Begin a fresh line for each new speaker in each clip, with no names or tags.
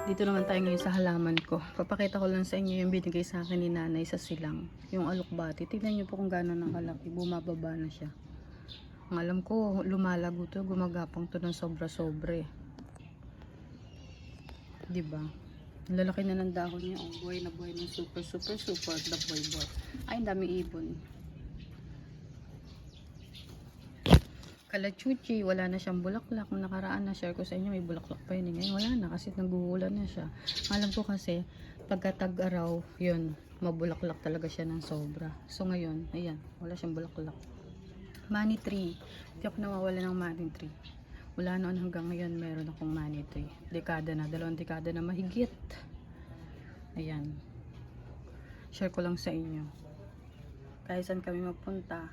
Dito naman tayo ngayon sa halaman ko. Papakita ko lang sa inyo yung binigay sa akin ni nanay sa silang. Yung alokbati. Tignan nyo po kung gano'n ang kalaki. Bumababa na siya. Ang alam ko, lumalago to. Gumagapang to ng sobra-sobre. Diba? Lalaki na ng dahon niya. Oh, buhay na buhay ng super the boy. Ay, ang daming ibon. Kalachuchi, wala na siyang bulaklak. Nung nakaraan na share ko sa inyo, may bulaklak pa yun. Ngayon wala na kasi nagbuhulan na siya. Alam ko kasi, pagka tag-araw, yun, mabulaklak talaga siya ng sobra. So ngayon, ayan, wala siyang bulaklak. Money tree. Hindi ako nawawala ng money tree. Wala noon hanggang ngayon, meron akong money tree. Dekada na, 2 dekada na mahigit. Ayan. Share ko lang sa inyo. Kahit saan kami magpunta,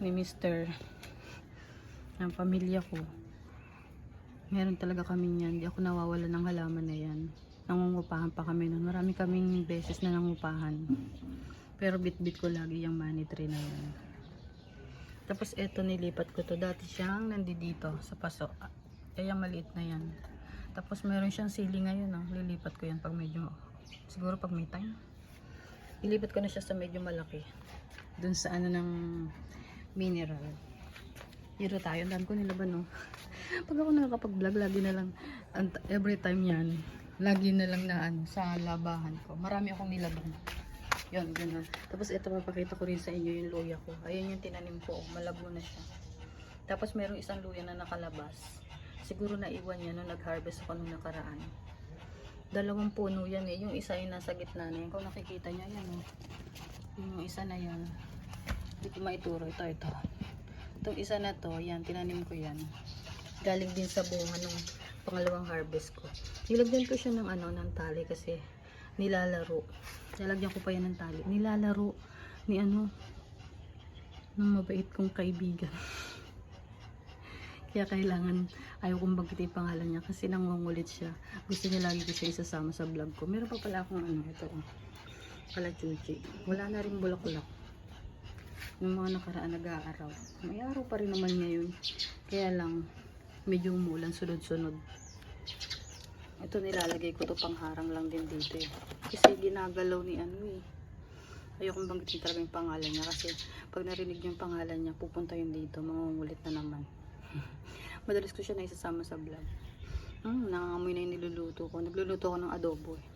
ni Mr. ng pamilya ko, meron talaga kami yan. Hindi ako nawawala ng halaman na yan. Nangungupahan pa kami nun. Marami kaming beses na nangupahan, pero bit-bit ko lagi yung money tree na yan. Tapos eto, nilipat ko to. Dati siyang nandito sa paso, kaya maliit na yan. Tapos meron siyang sili ngayon, oh. Lilipat ko yan pag medyo, siguro pag may time, ilipat ko na siya sa medyo malaki, dun sa ano ng mineral. Hiro tayo, ang dami ko nilaban, no? Pag ako nakakapag-vlog, lagi na lang, every time yan, lagi na lang na ano, sa labahan ko. Marami akong nilaban. Yun, gano'n. Tapos ito, mapakita ko rin sa inyo yung luya ko. Ayan yung tinanim ko, malabo na siya. Tapos merong isang luya na nakalabas. Siguro naiwan niya nung nag-harvest ako nung nakaraan. 2 puno yan eh. Yung isa ay nasa gitna na yan. Kung nakikita niya, yan oh. Yung isa na yan. Hindi ko maituro. Ito. Itong isa na to, yan, tinanim ko yan. Galing din sa bunga nung pangalawang harvest ko. Nilagyan ko siya ng ano, ng tali kasi nilalaro. Nilagyan ko pa yan ng tali. Nilalaro ni ano, ng mabait kong kaibigan. Kaya kailangan, ayaw kong banggitin pangalan niya kasi nangungulit siya. Gusto niya lagi ko siya isasama sa vlog ko. Meron pa pala akong ano, ito, kalachuchi. Wala na rin bulaklak. Yung mga nakaraan nag-aaraw. May araw pa rin naman ngayon. Kaya lang, medyo umulan sunod-sunod. Ito nilalagay ko to pangharang lang din dito eh. Kasi ginagalaw ni ano eh. Ayokong banggitin talaga yung pangalan niya kasi pag narinig yung pangalan niya, pupunta yun dito. Mangungulit na naman. Madalas ko siya na isasama sa vlog. Nangangamoy na yung niluluto ko. Nagluluto ko ng adobo eh.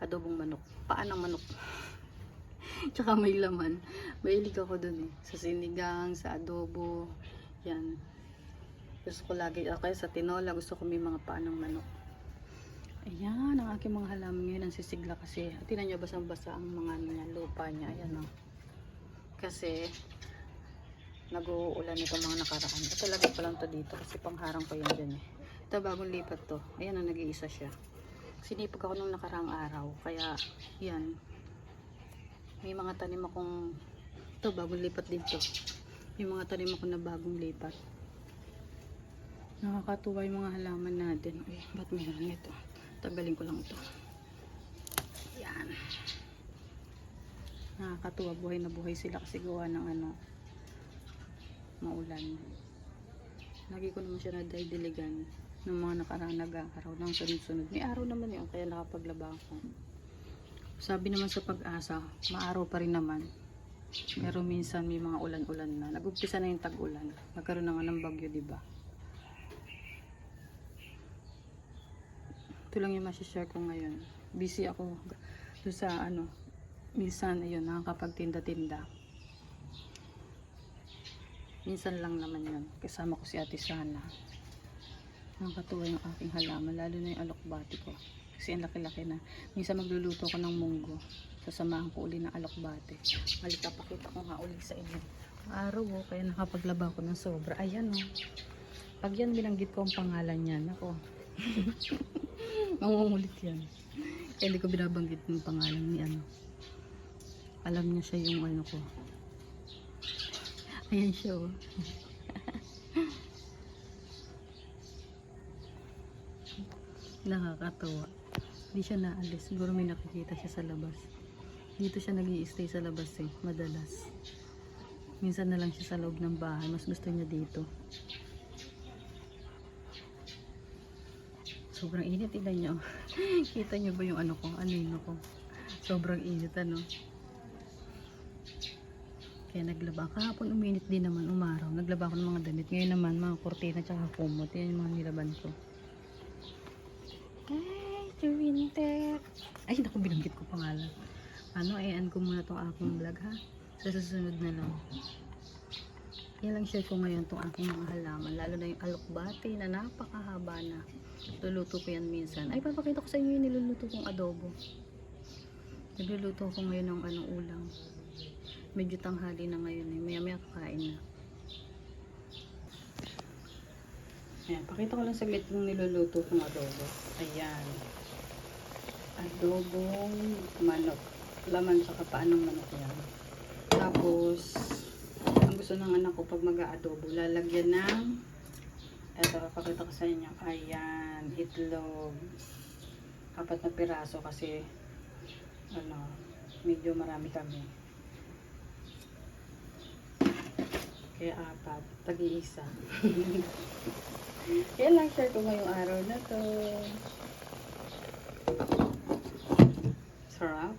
Adobong manok. Paan ng manok. Tsaka may laman. Mahilig ako dun eh. Sa sinigang, sa adobo. Yan. Gusto ko lagi. Kaya sa tinola, gusto ko may mga paan ng manok. Ayan, ang aking mga halaman ngayon ang sisigla kasi. Tinan nyo, basang-basa ang mga niya, lupa niya. Ayan o. Kasi, nag-uulan ito mga nakaraan. Ito lagi ko lang to dito kasi pangharang ko yan dyan eh. Ito bagong lipat to. Ayan o, nag-iisa siya. Sinipag ako nung nakaraang araw. Kaya, yan. May mga tanim akong, ito bagong lipat din to. May mga tanim ako na bagong lipat. Nakakatuwa yung mga halaman natin. Ay, ba't meron ito? Tanggalin ko lang ito. Yan. Nakakatuwa, buhay na buhay sila kasi gawa ng ano, maulan. Lagi ko naman siya nadidiligan ng mga nakarang nag-aaraw ng sunod-sunod. May araw naman yun, kaya nakapaglaba ako. Sabi naman sa pag-asa, maaraw pa rin naman. Pero minsan may mga ulan-ulan na. Nag-umpisa na yung tag-ulan. Nagkaroon na nga ng bagyo, diba? Ito lang yung masishare ko ngayon. Busy ako sa ano. Minsan, ayun, nakakapagtinda-tinda. Minsan lang naman yun. Kasama ko si Ate Sana. Nakakatuwa yung aking halaman. Lalo na yung alokbati ko. Kasi ang laki-laki na. Minsan magluluto ko ng munggo. Sasamahan ko uli ng alokbate. Halika, pakita ko nga uli sa inyo. Araw oh, kaya nakapaglaba ko ng sobra. Ayan oh. Pag yan binanggit ko ang pangalan niyan, ako. Mangungulit yan. Kaya hindi ko binabanggit yung pangalan ni ano. Alam niya siya yung ano ko. Ayan siya oh. Nakakatawa. Hindi siya naalis. Siguro may nakikita siya sa labas. Dito siya nag-i-stay sa labas eh. Madalas. Minsan na lang siya sa loob ng bahay. Mas gusto niya dito. sobrang init. Tignan nyo. Kita nyo ba yung ano ko? Anino ko? Sobrang init, ano? Kaya naglaba. Kahapon uminit din naman, umaraw. Naglaba ako ng mga damit. Ngayon naman, mga kurtina tsaka kumot. Yan yung mga nilaban ko. Ay, winter. Ay, naku, binanggit ko pangalan. Ano, ayan ko muna tong aking vlog, ha? Sa susunod na lang. Yan lang share ko ngayon tong aking mga halaman. Lalo na yung alokbati na napakahaba na. Luluto ko yan minsan. Ay, papakita ko sa inyo yung niluluto kong adobo. Nagluluto ko ngayon ng anong ulam. Medyo tanghali na ngayon eh. Maya-maya kakain na. Ayan, pakita ko lang saglit yung niluluto kong adobo. Ayan. Adobong manok. Laman sa kapaan ng manok yan. Tapos, ang gusto ng anak ko pag mag-aadobo, lalagyan ng, eto, pakita ko sa inyo. Ayan, itlog. 4 na piraso kasi, ano, medyo marami kami. Kaya 4, tag-iisa. Yan lang share ko ngayong araw na to. Sarap.